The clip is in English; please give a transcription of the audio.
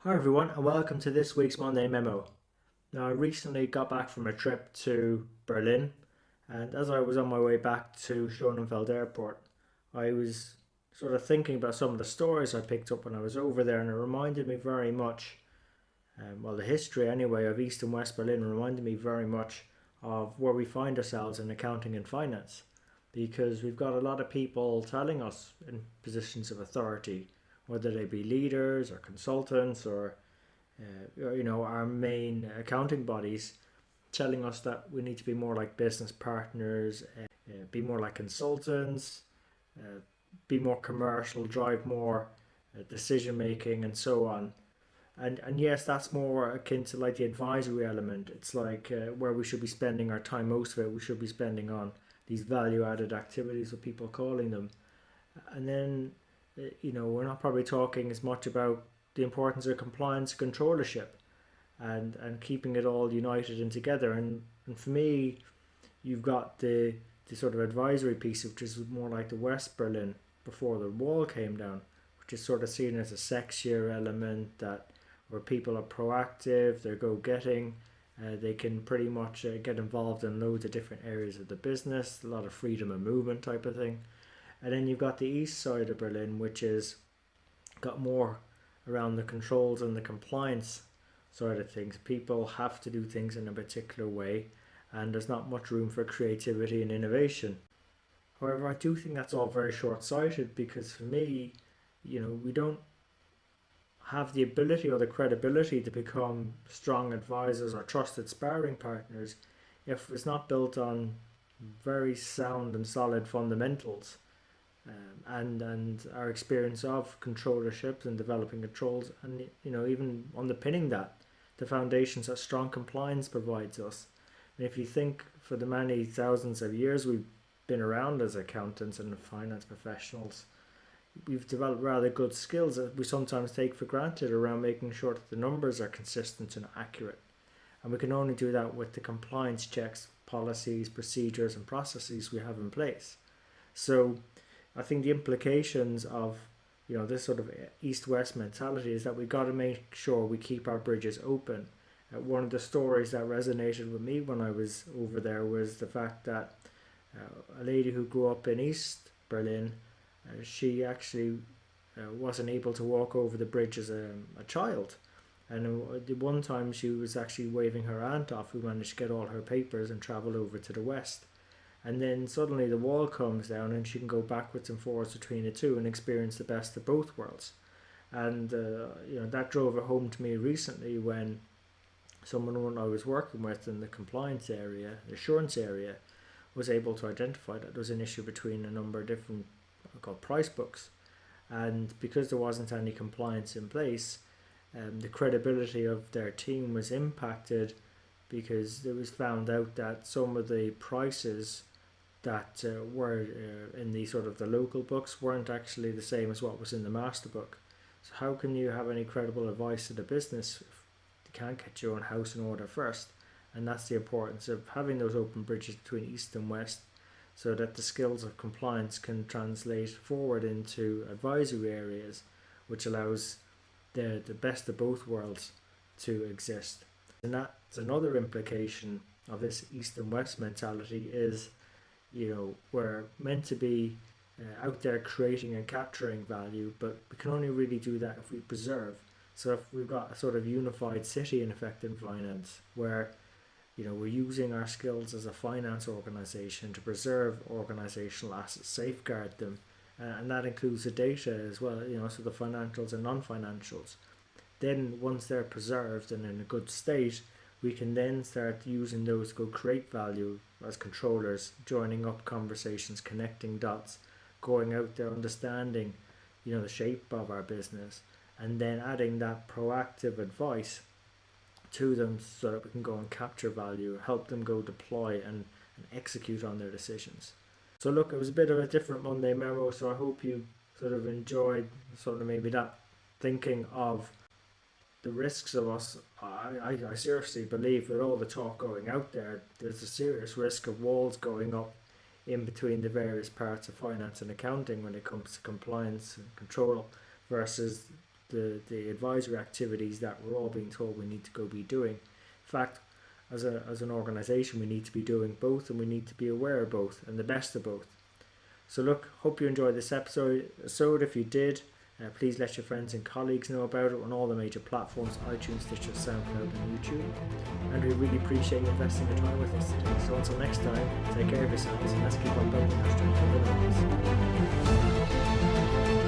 Hi everyone, and welcome to this week's Monday Memo. Now, I recently got back from a trip to Berlin, and as I was on my way back to Schönefeld Airport, I was sort of thinking about some of the stories I picked up when I was over there, and it reminded me very much, the history anyway of East and West Berlin reminded me very much of where we find ourselves in accounting and finance, because we've got a lot of people telling us in positions of authority, whether they be leaders or consultants or our main accounting bodies telling us that we need to be more like business partners, be more like consultants, uh, be more commercial, drive more decision making, and so on. And yes, that's more akin to like the advisory element. It's like where we should be spending our time. Most of it we should be spending on these value added activities, what people are calling them. And then, we're not probably talking as much about the importance of compliance controllership and keeping it all united and together. And for me, you've got the sort of advisory piece, which is more like the West Berlin before the wall came down, which is sort of seen as a sexier element that where people are proactive, they're go getting, they can pretty much get involved in loads of different areas of the business, a lot of freedom of movement type of thing. And then you've got the east side of Berlin, which is got more around the controls and the compliance side of things. People have to do things in a particular way, and there's not much room for creativity and innovation. However, I do think that's all very short sighted because for me, we don't have the ability or the credibility to become strong advisors or trusted sparring partners if it's not built on very sound and solid fundamentals. And our experience of controllership and developing controls, and even underpinning that, the foundations that strong compliance provides us. And if you think for the many thousands of years we've been around as accountants and finance professionals, we've developed rather good skills that we sometimes take for granted around making sure that the numbers are consistent and accurate. And we can only do that with the compliance checks, policies, procedures, and processes we have in place. So I think the implications of this sort of east-west mentality is that we got to make sure we keep our bridges open. One of the stories that resonated with me when I was over there was the fact that a lady who grew up in East Berlin, she actually wasn't able to walk over the bridge as a child. And the one time she was actually waving her aunt off, who managed to get all her papers and travel over to the west. And then suddenly the wall comes down and she can go backwards and forwards between the two and experience the best of both worlds. And that drove it home to me recently when someone I was working with in the compliance area, the assurance area, was able to identify that there was an issue between a number of different called price books. And because there wasn't any compliance in place, the credibility of their team was impacted because it was found out that some of the prices that were in the sort of the local books weren't actually the same as what was in the master book. So how can you have any credible advice to the business if you can't get your own house in order first? And that's the importance of having those open bridges between east and west, so that the skills of compliance can translate forward into advisory areas, which allows the best of both worlds to exist. And that's another implication of this east and west mentality is, we're meant to be out there creating and capturing value, but we can only really do that if we preserve. So if we've got a sort of unified city in effect in finance, where we're using our skills as a finance organization to preserve organizational assets, safeguard them, and that includes the data as well. So the financials and non-financials. Then once they're preserved and in a good state, we can then start using those to go create value as controllers, joining up conversations, connecting dots, going out there, understanding, the shape of our business, and then adding that proactive advice to them so that we can go and capture value, help them go deploy and execute on their decisions. So look, it was a bit of a different Monday memo, so I hope you sort of enjoyed sort of maybe that thinking of the risks of us. I seriously believe with all the talk going out there, there's a serious risk of walls going up in between the various parts of finance and accounting when it comes to compliance and control versus the advisory activities that we're all being told we need to go be doing. In fact, as an organisation, we need to be doing both, and we need to be aware of both and the best of both. So look, hope you enjoyed this episode. If you did, please let your friends and colleagues know about it on all the major platforms: iTunes, Stitcher, SoundCloud and YouTube. And we really appreciate you investing your time with us today. So until next time, take care of yourselves and let's keep on building our strength and abilities.